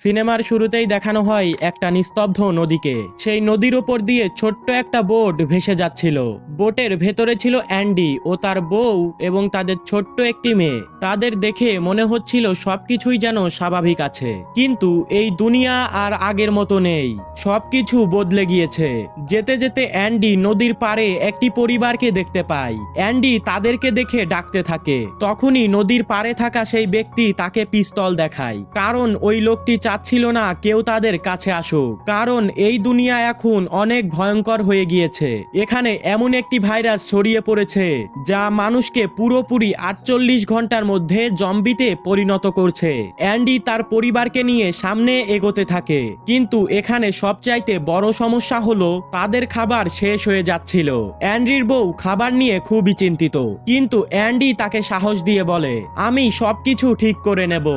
সিনেমার শুরুতেই দেখানো হয় একটা নিস্তব্ধ নদীকে। সেই নদীর ওপর দিয়ে ছোট্ট একটা বোট ভেসে যাচ্ছিল। বোটের ভেতরে ছিল অ্যান্ডি ও তার বউ এবং তাদের ছোট্ট একটি মেয়ে। তাদের দেখে মনে হচ্ছিল সবকিছুই যেন স্বাভাবিক আছে, কিন্তু এই দুনিয়া আর আগের মতো নেই। সবকিছু বদলে গিয়েছে। যেতে যেতে অ্যান্ডি নদীর পাড়ে একটি পরিবারকে দেখতে পায়। অ্যান্ডি তাদেরকে দেখে ডাকতে থাকে। তখনই নদীর পাড়ে থাকা সেই ব্যক্তি তাকে পিস্তল দেখায়, কারণ ওই লোকটি চাচ্ছিল না কেউ তাদের কাছে আসুক, কারণ এই দুনিয়া এখন অনেক ভয়ঙ্কর হয়ে গিয়েছে। এখানে এমন একটি ভাইরাস ছড়িয়ে পড়েছে যা মানুষকে পুরোপুরি 48 ঘন্টার মধ্যে জম্বিতে পরিণত করছে। অ্যান্ডি তার পরিবারকে নিয়ে সামনে এগোতে থাকে, কিন্তু এখানে সবচাইতে বড় সমস্যা হলো তাদের খাবার শেষ হয়ে যাচ্ছিল। অ্যান্ডির বউ খাবার নিয়ে খুবই চিন্তিত, কিন্তু অ্যান্ডি তাকে সাহস দিয়ে বলে, আমি সবকিছু ঠিক করে নেব।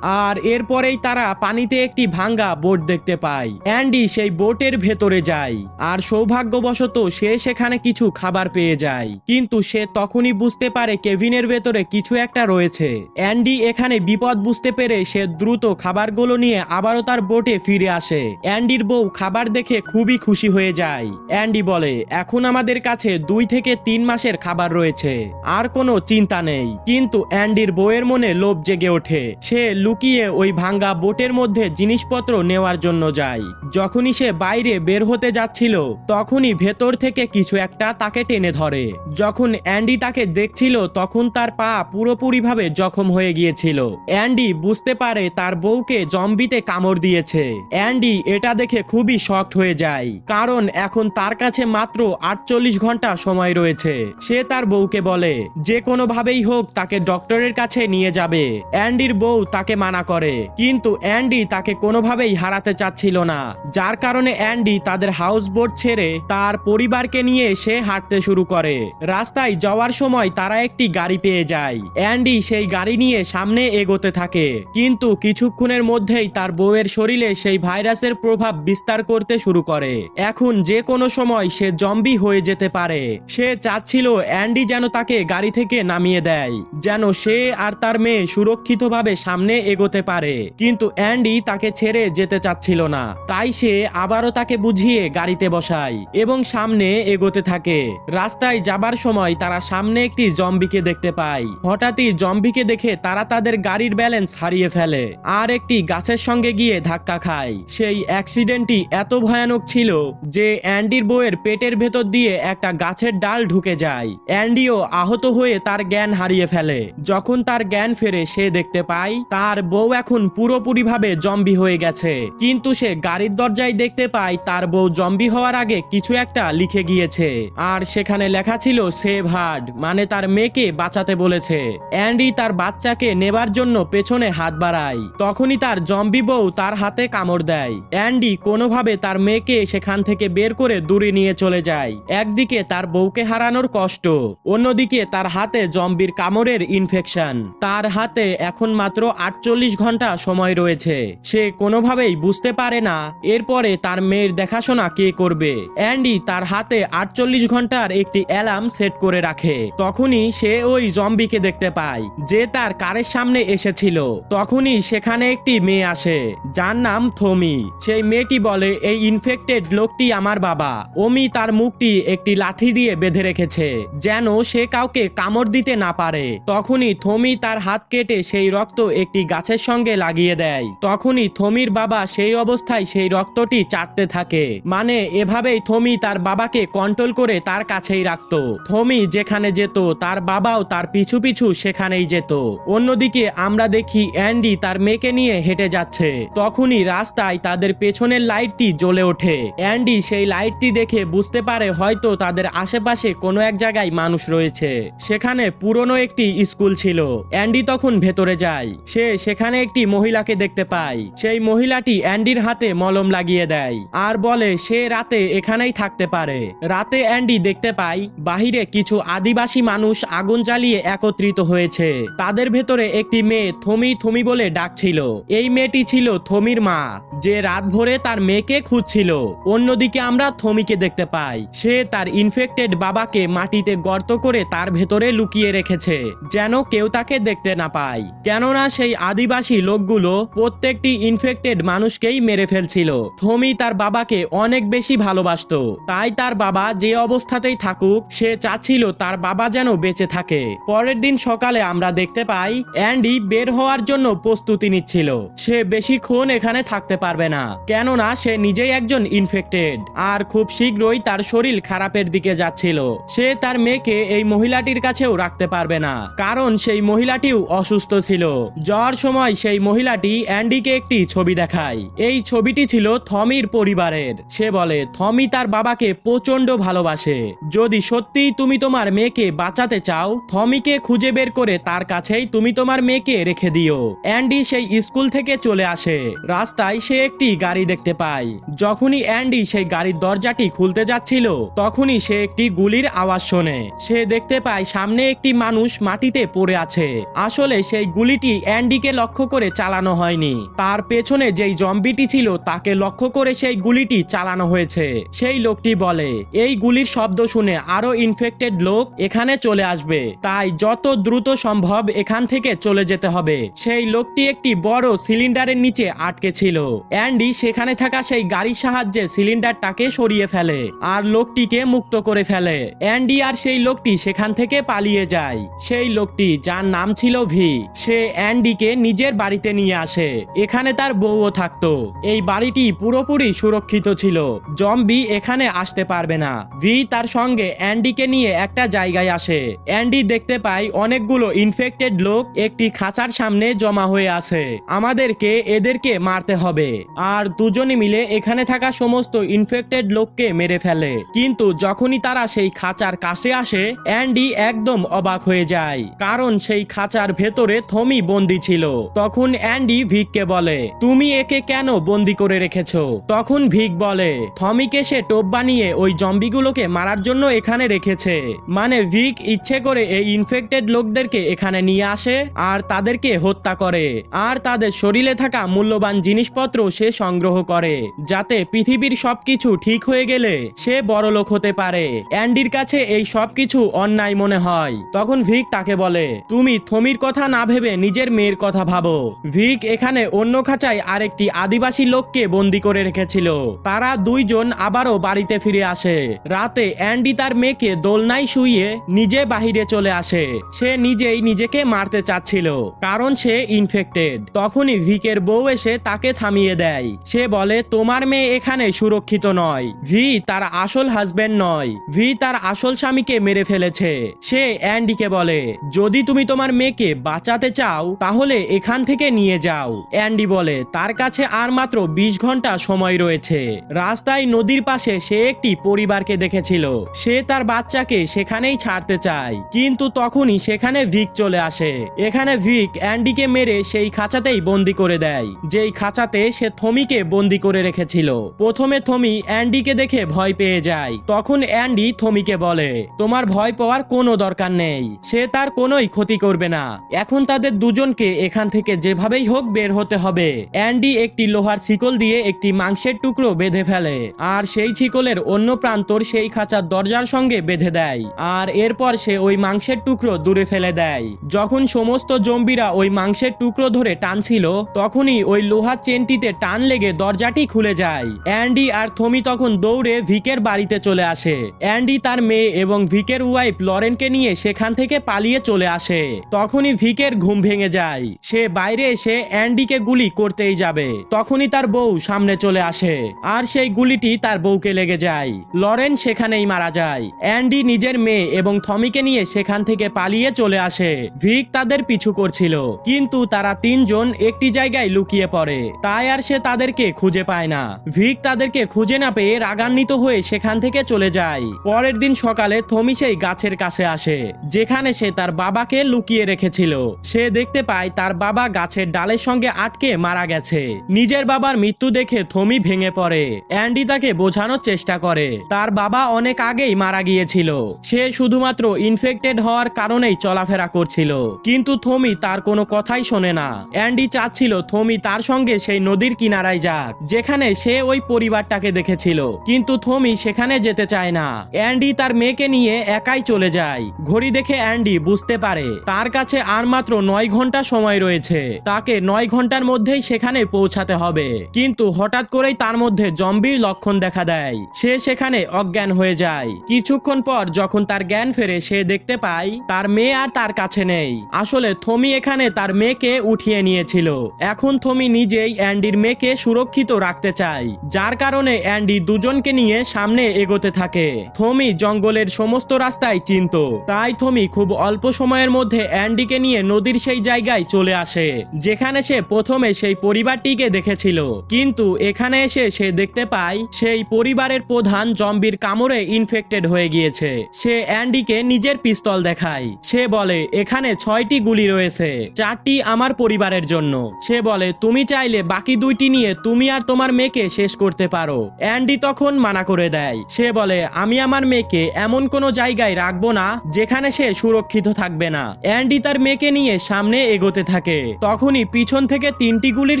আর এরপরেই তারা পানিতে একটি ভাঙ্গা বোট দেখতে পায়। অ্যান্ডি সেই বোটের ভেতরে যায়, আর সৌভাগ্যবশত সে সেখানে কিছু খাবার পেয়ে যায়। কিন্তু সে তখনই বুঝতে পারে কেভিনের ভেতরে কিছু একটা রয়েছে। অ্যান্ডি এখানে বিপদ বুঝতে পেরে সে দ্রুত খাবারগুলো নিয়ে আবারও তার বোটে ফিরে আসে। অ্যান্ডির বউ খাবার দেখে খুবই খুশি হয়ে যায়। অ্যান্ডি বলে, এখন আমাদের কাছে 2 থেকে 3 মাসের খাবার রয়েছে, আর কোনো চিন্তা নেই। কিন্তু অ্যান্ডির বউয়ের মনে লোভ জেগে ওঠে। সে লুকিয়ে ওই ভাঙ্গা বোটের মধ্যে জিনিসপত্র নেওয়ার জন্য যায়। যখনই সে বাইরে বের হতে যাচ্ছিল, তখনই ভেতর থেকে কিছু একটা তাকে টেনে ধরে। যখন অ্যান্ডি তাকে দেখছিল, তখন তার পা পুরোপুরিভাবে জখম হয়ে গিয়েছিল। অ্যান্ডি বুঝতে পারে তার বউকে জম্বিতে কামড় দিয়েছে। অ্যান্ডি এটা দেখে খুবই শকড হয়ে যায়, কারণ এখন তার কাছে মাত্র 48 ঘন্টা সময় রয়েছে। সে তার বউকে বলে যে কোনোভাবেই হোক তাকে ডক্টরের কাছে নিয়ে যাবে। অ্যান্ডির বউ তাকে মানা করে, কিন্তু অ্যান্ডি তাকে কোনোভাবেই হারাতে চাচ্ছিল না, যার কারণে অ্যান্ডি তাদের হাউস বোট ছেড়ে তার পরিবারকে নিয়ে সে হাঁটতে শুরু করে। রাস্তায় যাওয়ার সময় তারা একটি গাড়ি পেয়ে যায়। অ্যান্ডি সেই গাড়ি নিয়ে সামনে এগোতে থাকে, কিন্তু কিছুক্ষণের মধ্যেই তার বউয়ের শরীরে সেই ভাইরাসের প্রভাব বিস্তার করতে শুরু করে। এখন যে কোনো সময় সে জম্বি হয়ে যেতে পারে। সে চাচ্ছিল অ্যান্ডি যেন তাকে গাড়ি থেকে নামিয়ে দেয়, যেন সে আর তার মেয়ে সুরক্ষিতভাবে সামনে এগোতে পারে। কিন্তু অ্যান্ডি তাকে ছেড়ে যেতে চাচ্ছিল না, তাই সে আবারও তাকে বুঝিয়ে গাড়িতে বসায় এবং সামনে এগোতে থাকে। রাস্তায় যাবার সময় তারা সামনে একটি জম্বিকে দেখতে পায়। হঠাৎই জম্বিকে দেখে তারা তাদের গাড়ির ব্যালেন্স হারিয়ে ফেলে আর একটি গাছের সঙ্গে গিয়ে ধাক্কা খায়। সেই অ্যাক্সিডেন্টটি এত ভয়ানক ছিল যে অ্যান্ডির বউয়ের পেটের ভেতর দিয়ে একটা গাছের ডাল ঢুকে যায়। অ্যান্ডিও আহত হয়ে তার জ্ঞান হারিয়ে ফেলে। যখন তার জ্ঞান ফেরে সে দেখতে পায় তার বউ এখন পুরোপুরিভাবে জম্বি হয়ে গেছে, কিন্তু সে গাড়ির দরজায় দেখতে পায় তার বউ জম্বি হওয়ার আগে কিছু একটা লিখে গিয়েছে, আর সেখানে লেখা ছিল সেভ হার, মানে তার মেয়েকে বাঁচাতে বলেছে। অ্যান্ডি তার বাচ্চাকে নেবার জন্য পেছনে হাত বাড়ায়। তখনই তার জম্বি বউ তার হাতে কামড় দেয়। অ্যান্ডি কোনোভাবে তার মেয়েকে সেখান থেকে বের করে দূরে নিয়ে চলে যায়। একদিকে তার বউকে হারানোর কষ্ট, অন্যদিকে তার হাতে জম্বির কামড়ের ইনফেকশন। তার হাতে এখন মাত্র 48 ঘন্টা সময় রয়েছে। সে কোনোভাবেই বুঝতে পারে না এরপরে তার মেয়ের দেখাশোনা কে করবে। অ্যান্ডি তার হাতে 48 ঘন্টার একটি অ্যালার্ম সেট করে রাখে। তখনই সে ওই জম্বিকে দেখতে পায় যে তার কারের সামনে এসেছিল। তখনই সেখানে একটি মেয়ে আসে যার নাম থমি। সেই মেয়েটি বলে, এই ইনফেক্টেড লোকটি আমার বাবা। ওমি তার মুখটি একটি লাঠি দিয়ে বেঁধে রেখেছে যেন সে কাউকে কামড় দিতে না পারে। তখনই থমি তার হাত কেটে সেই রক্ত একটি গাছের সঙ্গে লাগিয়ে দেয়। তখনই থমির বাবা সেই অবস্থায় সেই রক্তটি চাটতে থাকে, মানে এভাবেই থমি তার বাবাকে কন্ট্রোল করে তার কাছেই রাখত। থমি যেখানে যেত তার বাবাও তার পিছু পিছু সেখানেই যেত। অন্যদিকে আমরা দেখি অ্যান্ডি তার মেয়েকে নিয়ে হেঁটে যাচ্ছে। তখনই রাস্তায় তাদের পেছনের লাইটটি জ্বলে ওঠে। অ্যান্ডি সেই লাইটটি দেখে বুঝতে পারে হয়তো তাদের আশেপাশে কোনো এক জায়গায় মানুষ রয়েছে। সেখানে পুরনো একটি স্কুল ছিল। অ্যান্ডি তখন ভেতরে যায়। সে সেখানে একটি মহিলাকে দেখতে পায়। সেই মহিলাটি অ্যান্ডির হাতে মলম লাগিয়ে দেয় আর বলে সে রাতে এখানেই থাকতে পারে। রাতে অ্যান্ডি দেখতে পায় বাহিরে কিছু আদিবাসী মানুষ আগুন জ্বালিয়ে একত্রিত হয়েছে। তাদের ভেতরে একটি মেয়ে থমি থমি বলে ডাকছিল। এই মেয়েটি ছিল থমির মা, যে রাত ভরে তার মেয়েকে খুঁজছিল। অন্যদিকে আমরা থমিকে দেখতে পাই সে তার ইনফেক্টেড বাবাকে মাটিতে গর্ত করে তার ভেতরে লুকিয়ে রেখেছে যেন কেউ তাকে দেখতে না পায়। কেননা সেই আদিবাসী লোকগুলো প্রত্যেকটি একটি ইনফেক্টেড মানুষকেই মেরে ফেলছিল। থমি তার বাবাকে অনেক বেশি ভালোবাসতো, তাই তার বাবা যে অবস্থাতেই থাকুক সে চাচ্ছিল তার বাবা যেন বেঁচে থাকে। পরের দিন সকালে আমরা দেখতে পাই অ্যান্ডি বের হওয়ার জন্য প্রস্তুতি নিচ্ছিল। সে বেশিক্ষণ এখানে থাকতে পারবে না, কেননা সে নিজেই একজন ইনফেক্টেড আর খুব শীঘ্রই তার শরীর খারাপের দিকে যাচ্ছিল। সে তার মেয়েকে এই মহিলাটির কাছেও রাখতে পারবে না, কারণ সেই মহিলাটিও অসুস্থ ছিল। যাওয়ার সময় সেই মহিলাটি অ্যান্ডিকে একটি ছবি দেখায়। এই ছবিটি ছিল থমির পরিবারের। সে বলে থমি তার বাবাকে প্রচন্ড ভালোবাসে। যদি সত্যিই তুমি তোমার মেয়েকে বাঁচাতে চাও, থমিকে খুঁজে বের করে তার কাছেই তুমি তোমার মেয়েকে রেখে দিও। অ্যান্ডি সেই স্কুল থেকে চলে আসে। রাস্তায় সে একটি গাড়ি দেখতে পায়। যখনই অ্যান্ডি সেই গাড়ির দরজাটি খুলতে যাচ্ছিল তখনই সে একটি গুলির আওয়াজ শোনে। সে দেখতে পায় সামনে একটি মানুষ মাটিতে পড়ে আছে। আসলে সেই গুলিটি অ্যান্ডিকে লক্ষ্য করে চালানো হয়নি, তার পেছনে যেই জম্বিটি ছিল তাকে লক্ষ্য করে সেই গুলিটি চালানো হয়েছে। সেই লোকটি বলে এই গুলির শব্দ শুনে আরো ইনফেক্টেড লোক এখানে চলে আসবে, তাই যত দ্রুত সম্ভব এখান থেকে চলে যেতে হবে। সেই লোকটি একটি বড় সিলিন্ডারের নিচে আটকে ছিল। অ্যান্ডি সেখানে থাকা সেই গাড়ির সাহায্যে সিলিন্ডারটাকে সরিয়ে ফেলে আর লোকটিকে মুক্ত করে ফেলে। অ্যান্ডি আর সেই লোকটি সেখান থেকে পালিয়ে যায়। সেই লোকটি যার নাম ছিল ভি, সে অ্যান্ডিকে নিজের বাড়িতে নিয়ে আসে। এখানে তার বউও থাকতো। এই বাড়িটি পুরোপুরি সুরক্ষিত ছিল, জম্বি এখানে আসতে পারবে না। ভি তার সঙ্গে অ্যান্ডিকে নিয়ে একটা জায়গায় আসে। অ্যান্ডি দেখতে পায় অনেকগুলো ইনফেক্টেড লোক একটি খাঁচার সামনে জমা হয়ে আছে। আমাদেরকে এদেরকে মারতে হবে। আর দুজনে মিলে এখানে থাকা সমস্ত ইনফেক্টেড লোককে মেরে ফেলে। কিন্তু যখনই তারা সেই খাঁচার কাছে আসে অ্যান্ডি একদম অবাক হয়ে যায়, কারণ সেই খাঁচার ভেতরে থমি বন্দি ছিল। তখন অ্যান্ডি ভিককে বলে তুমি একে কেন বন্দি করে রেখেছো? তখন ভিক বলে থমিকে সে টোপ বানিয়ে ওই জম্বিগুলোকে মারার জন্য এখানে রেখেছে। মানে ভিক ইচ্ছে করে এই ইনফেক্টেড লোকদেরকে এখানে নিয়ে আসে আর তাদেরকে হত্যা করে আর তাদের শরীরে থাকা মূল্যবান জিনিসপত্র সে সংগ্রহ করে, যাতে পৃথিবীর সবকিছু ঠিক হয়ে গেলে সে বড়লোক হতে পারে। অ্যান্ডির কাছে এই সবকিছু অন্যায় মনে হয়। তখন ভিক তাকে বলে তুমি থমির কথা না ভেবে নিজের মেয়ের কথা ভাবো। ভিক এখানে অন্য খাঁচায় আরেকটি আদিবাসী লোককে বন্দি করে রেখেছিল। তারা দুইজন আবারও বাড়িতে ফিরে আসে। রাতে অ্যান্ডি তার মেয়েকে দোলনায় শুইয়ে নিজে বাহিরে চলে আসে। সে নিজেই নিজেকে মারতে চাচ্ছিল, কারণ সে ইনফেক্টেড। তখনই ভিকের বউ এসে তাকে থামিয়ে দেয়। সে বলে তোমার মেয়ে এখানে সুরক্ষিত নয়। ভি তার আসল হাজবেন্ড নয়, ভি তার আসল স্বামীকে মেরে ফেলেছে। সে অ্যান্ডিকে বলে যদি তুমি তোমার মেয়েকে বাঁচাতে চাও তাহলে এখান থেকে নিয়ে যাও। অ্যান্ডি বলে তার কাছে আর মাত্র 20 ঘন্টা সময় রয়েছে। রাস্তায় নদীর পাশে সে একটি পরিবারকে দেখেছিল। সে তার বাচ্চাকে সেখানেই ছাড়তে চায়, কিন্তু তখনই সেখানে ভিক চলে আসে। এখানে ভিক অ্যান্ডিকে মেরে সেই খাঁচাতেই বন্দি করে দেয়, যেই খাঁচাতে সে থমিকে বন্দি করে রেখেছিল। প্রথমে থমি অ্যান্ডিকে দেখে ভয় পেয়ে যায়। তখন অ্যান্ডি থমিকে বলে তোমার ভয় পাওয়ার কোনো দরকার নেই, সে তার কোনোই ক্ষতি করবে না। এখন তাদের দুজনকে এখান থেকে যেভাবেই হোক বের হতে হবে। অ্যান্ডি একটি লোহার শিকল দিয়ে একটি মাংসের টুকরো বেঁধে ফেলে আর সেই শিকলের অন্য প্রান্তর সেই খাঁচার দরজার সঙ্গে বেঁধে দেয়। আর এরপর সে ওই মাংসের টুকরো দূরে ফেলে দেয়। যখন সমস্ত জম্বিরা ওই মাংসের টুকরো ধরে টানছিল তখনই ওই লোহার চেনটিতে টান লেগে দরজাটি খুলে যায়। অ্যান্ডি আর থমি তখন দৌড়ে ভিকের বাড়িতে চলে আসে। অ্যান্ডি তার মেয়ে এবং ভিকের ওয়াইফ লরেনকে নিয়ে সেখান থেকে পালিয়ে চলে আসে। তখনই ভিকের ঘুম ভেঙে যায়। সে বাইরে এসে অ্যান্ডিকে গুলি করতেই যাবে, তখনই তার বউ সামনে চলে আসে আর সেই গুলিটি তার বউকে লেগে যায়। লরেন সেখানেই মারা যায়। অ্যান্ডি নিজের মেয়ে এবং থমিকে নিয়ে সেখান থেকে পালিয়ে চলে আসে। ভিক তাদের পিছু করছিল, কিন্তু তারা তিনজন একটি জায়গায় লুকিয়ে পড়ে, তাই আর সে তাদেরকে খুঁজে পায় না। ভিক তাদেরকে খুঁজে না পেয়ে রাগান্বিত হয়ে সেখান থেকে চলে যায়। পরের দিন সকালে থমি সেই গাছের কাছে আসে যেখানে সে তার বাবাকে লুকিয়ে রেখেছিল। সে দেখতে পায় তার বাবা গাছের ডালের সঙ্গে আটকে মারা গেছে। নিজের বাবার মৃত্যু দেখে থমি ভেঙে পড়ে। অ্যান্ডি তাকে বোঝানোর চেষ্টা করে তার বাবা অনেক আগেই মারা গিয়েছিল, সে শুধুমাত্র ইনফেক্টেড হওয়ার কারণেই চলাফেরা করছিল। কিন্তু থমি তার কোনো কথাই শোনে না। অ্যান্ডি চাচ্ছিল থমি তার সঙ্গে সেই নদীর কিনারায় যাক যেখানে সে ওই পরিবারটাকে দেখেছিল, কিন্তু থমি সেখানে যেতে চায় না। অ্যান্ডি তার মেয়েকে নিয়ে একাই চলে যায়। ঘড়ি দেখে অ্যান্ডি বুঝতে পারে তার কাছে আর মাত্র 9 ঘন্টা সময় রয়েছে। তাকে 9 ঘন্টার মধ্যেই সেখানে পৌঁছাতে হবে। কিন্তু হঠাৎ করেই তার মধ্যে জম্বির লক্ষণ দেখা দেয়। সে সেখানে অজ্ঞান হয়ে যায়। কিছুক্ষণ পর যখন তার জ্ঞান ফেরে সে দেখতে পায় তার মেয়ে আর তার কাছে নেই। আসলে থমি এখানে তার মেয়েকে উঠিয়ে নিয়েছিল। এখন থমি নিজেই অ্যান্ডির মেয়েকে সুরক্ষিত রাখতে চায়, যার কারণে অ্যান্ডি দুজনকে নিয়ে সামনে এগোতে থাকে। থমি জঙ্গলের সমস্ত রাস্তায় চিনত, তাই থমি খুব অল্প সময়ের মধ্যে অ্যান্ডিকে নিয়ে নদীর সেই জায়গায় চলে আসে যেখানে সে প্রথমে সেই পরিবারটিকে দেখেছিল। কিন্তু এখানে এসে সে দেখতে পায় সেই পরিবারের প্রধান জম্বির কামড়ে ইনফেক্টেড হয়ে গিয়েছে। সে অ্যান্ডিকে নিজের পিস্তল দেখায়। সে বলে এখানে 6টি গুলি রয়েছে, 4টি আমার পরিবারের জন্য। সে বলে তুমি চাইলে বাকি 2টি নিয়ে তুমি আর তোমার মেয়েকে শেষ করতে পারো। অ্যান্ডি তখন মানা করে দেয়। সে বলে আমি আমার মেয়েকে এমন কোনো জায়গায় রাখবো না যেখানে সে সুরক্ষিত থাকবে না। অ্যান্ডি তার মেয়েকে নিয়ে সামনে এগোতে থাকে। তখনই পিছন থেকে 3টি গুলির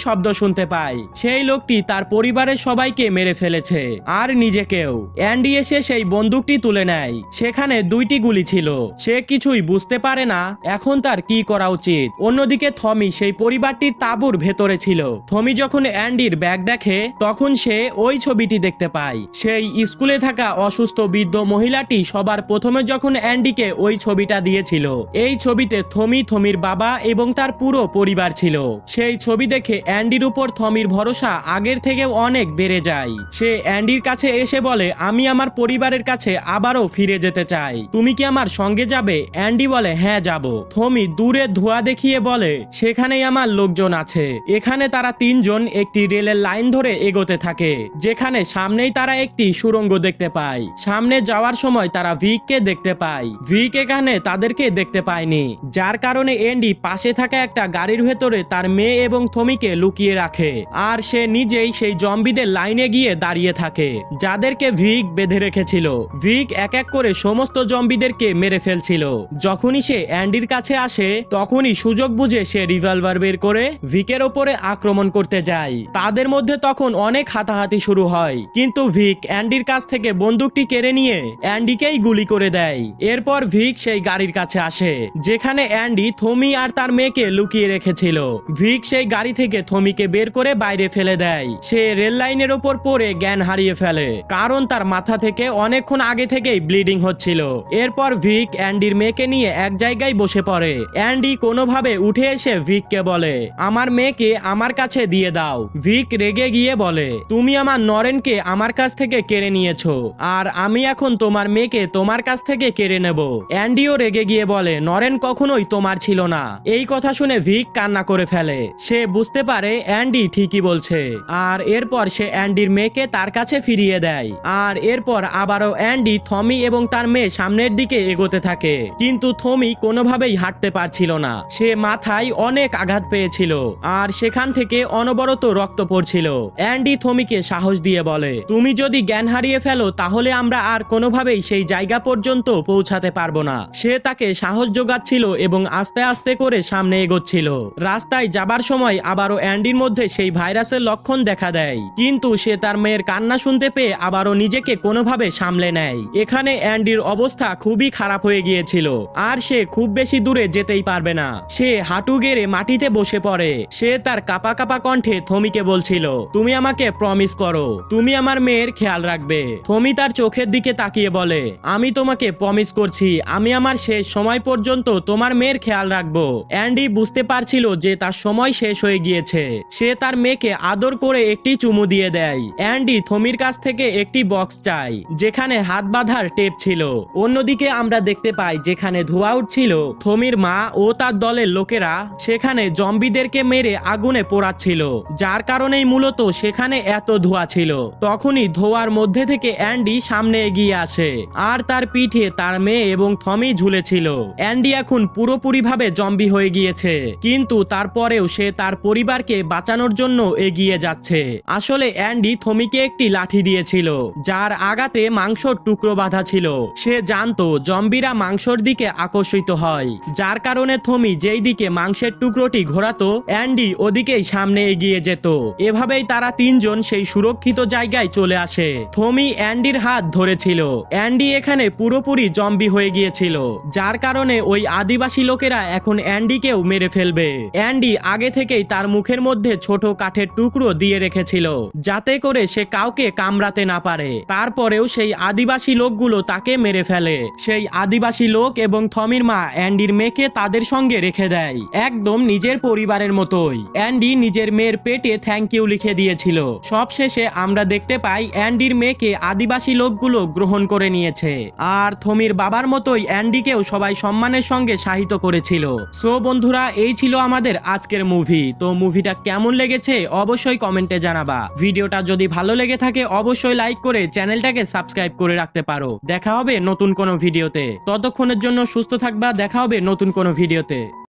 শব্দ শুনতে পায়। সেই লোকটি তার পরিবারের সবাইকে মেরে ফেলেছে আর নিজেকেও। অ্যান্ডি এসে সেই বন্দুকটি তুলে নেয়। সেখানে 2টি গুলি ছিল। সে কিছুই বুঝতে পারে না এখন তার কি করা উচিত। অন্যদিকে থমি সেই পরিবারটির তাঁবুর ভেতরে ছিল। থমি যখন অ্যান্ডির ব্যাগ দেখে তখন সে ওই ছবিটি দেখতে পায়। সেই স্কুলে থাকা অসুস্থ বৃদ্ধ মহিলাটি সবার প্রথমে যখন অ্যান্ডিকে ওই ছবিটা দিয়েছিল, এই ছবিতে থমি, থমির বাবা এবং তার পুরো পরিবার ছিল। সেই ছবি দেখে অ্যান্ডির উপর থমির ভরসা আগের থেকেও অনেক বেড়ে যায়। সে অ্যান্ডির কাছে এসে বলে আমি আমার পরিবারের কাছে আবারও ফিরে যেতে চাই, তুমি কি আমার সঙ্গে যাবে? অ্যান্ডি বলে হ্যাঁ যাব। থমি দূরে ধোঁয়া দেখিয়ে বলে সেখানেই আমার লোকজন আছে। এখানে তারা 3 জন একটি রেলের লাইন ধরে এগোতে থাকে, যেখানে সামনেই তারা একটি সুড়ঙ্গ দেখতে পায়। সামনে যাওয়ার সময় তারা ভিককে দেখতে পায়। ভিক এখানে তাদেরকে দেখতে পায়নি, যার কারণে অ্যান্ডি পাশে থাকা একটা গাড়ির ভেতরে তার মেয়ে এবং থমিকে লুকিয়ে রাখে। আর সে নিজেই সেই জম্বিদের লাইনে গিয়ে দাঁড়িয়ে থাকে যাদেরকে ভিক বেঁধে রেখেছিল। ভিক এক এক করে সমস্ত জম্বিদেরকে মেরে ফেলছিল। যখনই সে অ্যান্ডির কাছে আসে তখনই সুযোগ বুঝে সে রিভলভার বের করে ভিকের ওপরে আক্রমণ করতে যায়। তাদের মধ্যে তখন অনেক হাতাহাতি শুরু হয়, কিন্তু ভিক অ্যান্ডির কাছ থেকে বন্দুকটি কেড়ে নিয়ে অ্যান্ডিকেই গুলি করে দেয়। এরপর ভিক সেই গাড়ির কাছে আসে যেখানে অ্যান্ডি থমি আর তার মেয়েকে লুকিয়ে রেখেছিল। ভিক সেই গাড়ি থেকে থমিকে বের করে বাইরে ফেলে দেয়। সে রেল লাইনের ওপর পড়ে জ্ঞান হারিয়ে ফেলে, কারণ তার মাথা থেকে অনেকক্ষণ আগে থেকেই ব্লিডিং হচ্ছিল। এরপর ভিক অ্যান্ডির মেয়েকে নিয়ে এক জায়গায় বসে পড়ে। অ্যান্ডি কোনোভাবে উঠে এসে ভিককে বলে আমার মেয়েকে আমার কাছে দিয়ে দাও। ভিক রেগে গিয়ে বলে তুমি আমার নরেনকে আমার কাছ থেকে কেড়ে নিয়েছো, আর আমি এখন তোমার মেয়েকে তোমার কাছ থেকে কেড়ে নেব। অ্যান্ডিও রেগে গিয়ে বলে নরেন কখনোই তোমার ছিল না। এই কথা শুনে ভিক কান্না করে ফেলে। সে বুঝতে পারে অ্যান্ডি ঠিকই বলছে, আর এরপর সে অ্যান্ডির মেয়েকে তার কাছে ফিরিয়ে দেয়। আর এরপর আবারও অ্যান্ডি, থমি এবং তার মেয়ে সামনের দিকে এগোতে থাকে, কিন্তু থমি কোনোভাবেই হাঁটতে পারছিল না। সে মাথায় অনেক আঘাত পেয়েছিল আর সেখান থেকে অনবরত রক্ত পড়ছিল। অ্যান্ডি থমিকে সাহস দিয়ে বলে তুমি যদি জ্ঞান হারিয়ে ফেলো তাহলে আমরা আর কোনোভাবেই সেই জায়গা পর্যন্ত পৌঁছাতে পারবো না। সে তাকে সাহস যোগাচ্ছিল এবং আস্তে আস্তে করে সামনে এগোচ্ছিল। রাস্তায় যাবার সময় আবারও অ্যান্ডির মধ্যে সেই ভাইরাসের লক্ষণ দেখা দেয়, কিন্তু সে তার মেয়ের কান্না শুনতে পেয়ে আবারও নিজেকে কোনোভাবে সামলে নেয়। এখানে অ্যান্ডির অবস্থা খুবই খারাপ হয়ে গিয়েছিল আর সে খুব বেশি দূরে যেতেই পারবে না। সে হাঁটু গেড়ে মাটিতে বসে পড়ে। সে তার কাঁপা কাঁপা কণ্ঠে থমিকে বলছিল তুমি আমাকে প্রমিস করো, তুমি আমার মেয়ের খেয়াল রাখবে। থমি তার চোখের দিকে তাকিয়ে বলে আমি তোমাকে প্রমিস করছি আমি আমার শেষ সময় পর্যন্ত তোমার মেয়ের খেয়াল রাখবো। অ্যান্ডি বুঝতে পারছিল যে তার সময় শেষ হয়ে গিয়েছে। সে তার মেয়েকে আদর করে একটি চুমু দিয়ে দেয়। অ্যান্ডি থমির কাছ থেকে একটি বক্স চায় যেখানে হাত বাঁধার টেপ ছিল। অন্যদিকে আমরা দেখতে পাই যেখানে ধোঁয়া উঠছিল, থমির মা ও তার দলের লোকেরা সেখানে জম্বিদেরকে মেরে আগুনে পোড়াচ্ছিল, যার কারণেই মূলত সেখানে এত ধোঁয়া ছিল। তখনই ধোঁয়ার মধ্যে থেকে অ্যান্ডি সামনে এগিয়ে আসে আর তার পিঠে তার মেয়ে এবং থমি ঝুলেছিল। অ্যান্ডি এখন পুরোপুরিভাবে জম্বি হয়ে গিয়েছে, কিন্তু তারপরেও সে তার পরিবারকে বাঁচানোর জন্য এগিয়ে যাচ্ছে। আসলে অ্যান্ডি থমিকে একটি লাঠি দিয়েছিল যার আঘাতে মাংসর টুকরো বাঁধা ছিল। সে জানতো জম্বিরা মাংসর দিকে আকর্ষিত হয়, যার কারণে থমি যেই দিকে মাংসের টুকরোটি ঘোরাতো অ্যান্ডি ওদিকেই সামনে এগিয়ে যেত। এভাবেই তারা 3 জন সেই সুরক্ষিত জায়গায় চলে আসে। থমি অ্যান্ডির হাত ধরেছিল। অ্যান্ডি এখানে পুরোপুরি জম্বি হয়ে গিয়েছিল, যার কারণে ওই আদিবাসী লোকেরা এখন অ্যান্ডিকেও মেরে ফেলবে। অ্যান্ডি আগে থেকে থেকেই তার মুখের মধ্যে ছোট কাঠের টুকরো দিয়ে রেখেছিল, যাতে করে সে কাউকে কামড়াতে না পারে। তারপরেও সেই আদিবাসী লোকগুলো তাকে মেরে ফেলে। সেই আদিবাসী লোক এবং থমির মা অ্যান্ডির মেয়েকে তাদের সঙ্গে রেখে দেয়, একদম নিজের পরিবারের মতোই। অ্যান্ডি নিজের মেয়ের পেটে থ্যাংক ইউ লিখে দিয়েছিল। সবশেষে আমরা দেখতে পাই অ্যান্ডির মেয়েকে আদিবাসী লোকগুলো গ্রহণ করে নিয়েছে, আর থমির বাবার মতোই অ্যান্ডিকেও সবাই সম্মানের সঙ্গে শায়িত করেছিল। সো বন্ধুরা, এই ছিল আমাদের আজকের মুভি। তো মুভিটা কেমন লেগেছে অবশ্যই কমেন্টে জানাবা। ভিডিওটা যদি ভালো লেগে থাকে অবশ্যই লাইক করে চ্যানেলটাকে সাবস্ক্রাইব করে রাখতে পারো। দেখা হবে নতুন কোনো ভিডিওতে। ততক্ষণের জন্য সুস্থ থাকবা। দেখা হবে নতুন কোনো ভিডিওতে।